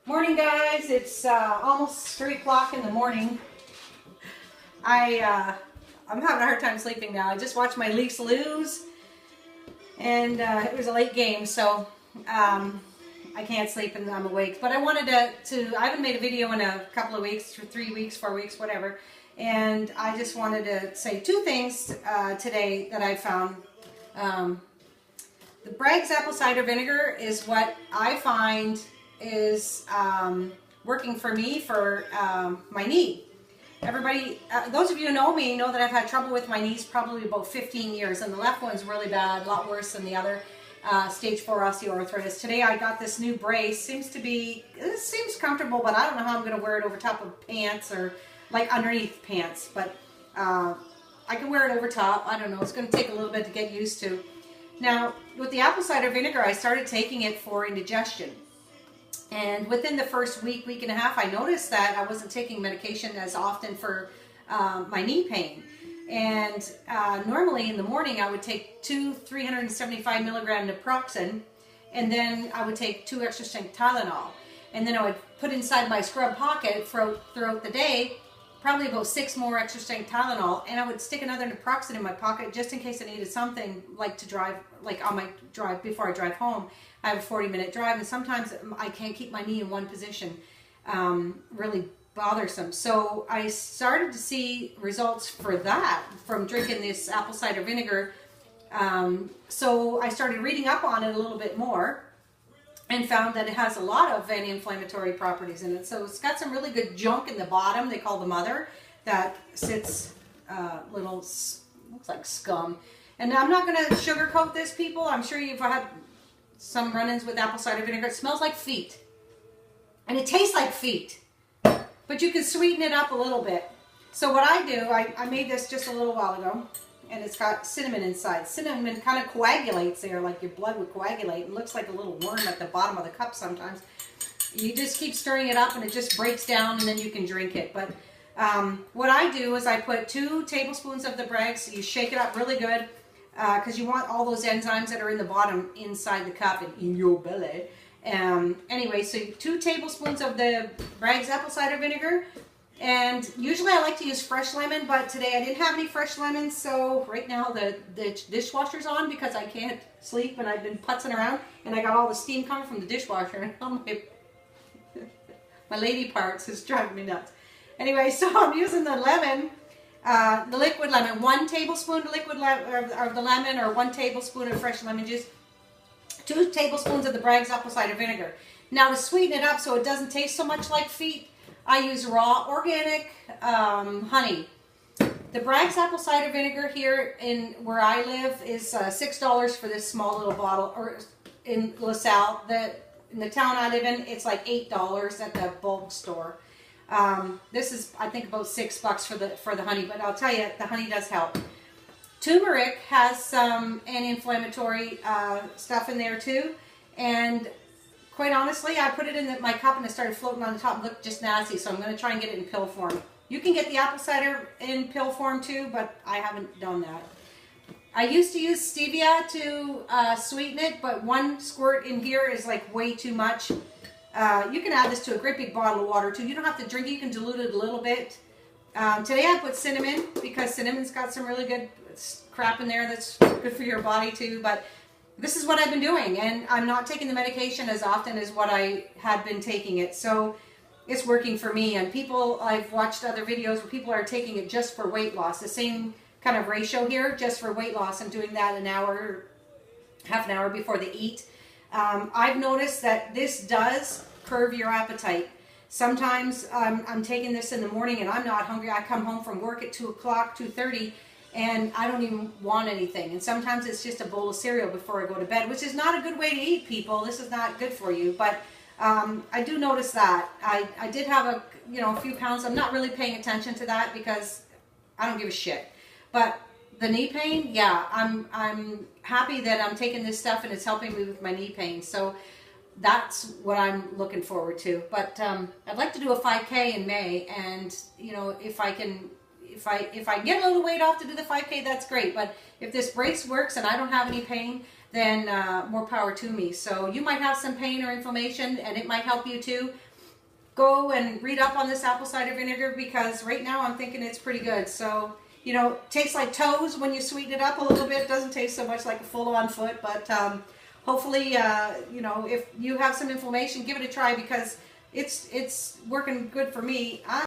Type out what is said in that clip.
Morning, guys. It's almost 3 o'clock in the morning. I'm having a hard time sleeping now. I just watched my Leafs lose, and it was a late game, so I can't sleep and I'm awake. But I wanted to I haven't made a video in a couple of weeks, 3 weeks, 4 weeks, whatever. And I just wanted to say two things today that I found. The Bragg's Apple Cider Vinegar is what I find is working for me for my knee. Everybody, those of you who know me know that I've had trouble with my knees probably about 15 years, and the left one's really bad, a lot worse than the other. Stage 4 osteoarthritis. Today I got this new brace. Seems comfortable, but I don't know how I'm going to wear it over top of pants or like underneath pants, but I can wear it over top. I don't know. It's going to take a little bit to get used to. Now, with the apple cider vinegar, I started taking it for indigestion. And within the first week and a half, I noticed that I wasn't taking medication as often for my knee pain. And normally in the morning, I would take 2 375 milligram naproxen, and then I would take 2 extra strength Tylenol. And then I would put inside my scrub pocket throughout the day, probably about 6 more extra strength Tylenol, and I would stick another naproxen in my pocket just in case I needed something, like to drive, like on my drive before I drive home. I have a 40-minute drive, and sometimes I can't keep my knee in one position. Really bothersome. So I started to see results for that from drinking this apple cider vinegar. So I started reading up on it a little bit more and found that it has a lot of anti-inflammatory properties in it. So it's got some really good junk in the bottom, they call the mother, that sits looks like scum. And I'm not going to sugarcoat this, people. I'm sure you've had some run-ins with apple cider vinegar. It smells like feet. And it tastes like feet. But you can sweeten it up a little bit. So what I do, I made this just a little while ago, and it's got cinnamon inside. Cinnamon kind of coagulates there, like your blood would coagulate. It looks like a little worm at the bottom of the cup sometimes. You just keep stirring it up, and it just breaks down, and then you can drink it. But what I do is I put 2 tablespoons of the Bragg's. You shake it up really good, because you want all those enzymes that are in the bottom inside the cup and in your belly. Anyway, so 2 tablespoons of the Bragg's apple cider vinegar. And usually I like to use fresh lemon, but today I didn't have any fresh lemons, so right now the dishwasher's on because I can't sleep and I've been putzing around, and I got all the steam coming from the dishwasher, and my lady parts is driving me nuts. Anyway, so I'm using the lemon, the liquid lemon, 1 tablespoon of the lemon, or 1 tablespoon of fresh lemon juice, 2 tablespoons of the Bragg's apple cider vinegar. Now to sweeten it up so it doesn't taste so much like feet, I use raw organic honey. The Bragg's apple cider vinegar here in where I live is $6 for this small little bottle, or in LaSalle. In the town I live in, it's like $8 at the bulk store. This is, I think, about $6 for the honey, but I'll tell you, the honey does help. Turmeric has some anti-inflammatory stuff in there too, and quite honestly, I put it in my cup and it started floating on the top. It looked just nasty, so I'm going to try and get it in pill form. You can get the apple cider in pill form too, but I haven't done that. I used to use stevia to sweeten it, but 1 squirt in here is like way too much. You can add this to a great big bottle of water too. You don't have to drink it, you can dilute it a little bit. Today I put cinnamon because cinnamon's got some really good crap in there that's good for your body too, but this is what I've been doing, and I'm not taking the medication as often as what I had been taking it, so it's working for me. And people, I've watched other videos where people are taking it just for weight loss, the same kind of ratio here, just for weight loss, and doing that an hour, half an hour before they eat. I've noticed that this does curb your appetite. Sometimes I'm taking this in the morning and I'm not hungry. I come home from work at 2 o'clock, 2:30, and I don't even want anything. And sometimes it's just a bowl of cereal before I go to bed, which is not a good way to eat, people. This is not good for you. But I do notice that. I did have a few pounds. I'm not really paying attention to that because I don't give a shit. But the knee pain, yeah, I'm happy that I'm taking this stuff and it's helping me with my knee pain. So that's what I'm looking forward to. But I'd like to do a 5K in May, and if I can get a little weight off to do the 5K, that's great. But if this brace works and I don't have any pain, then more power to me. So you might have some pain or inflammation, and it might help you too. go and read up on this apple cider vinegar, because right now I'm thinking it's pretty good. So, you know, tastes like toes when you sweeten it up a little bit. It doesn't taste so much like a full-on foot, but hopefully, you know, if you have some inflammation, give it a try, because it's working good for me.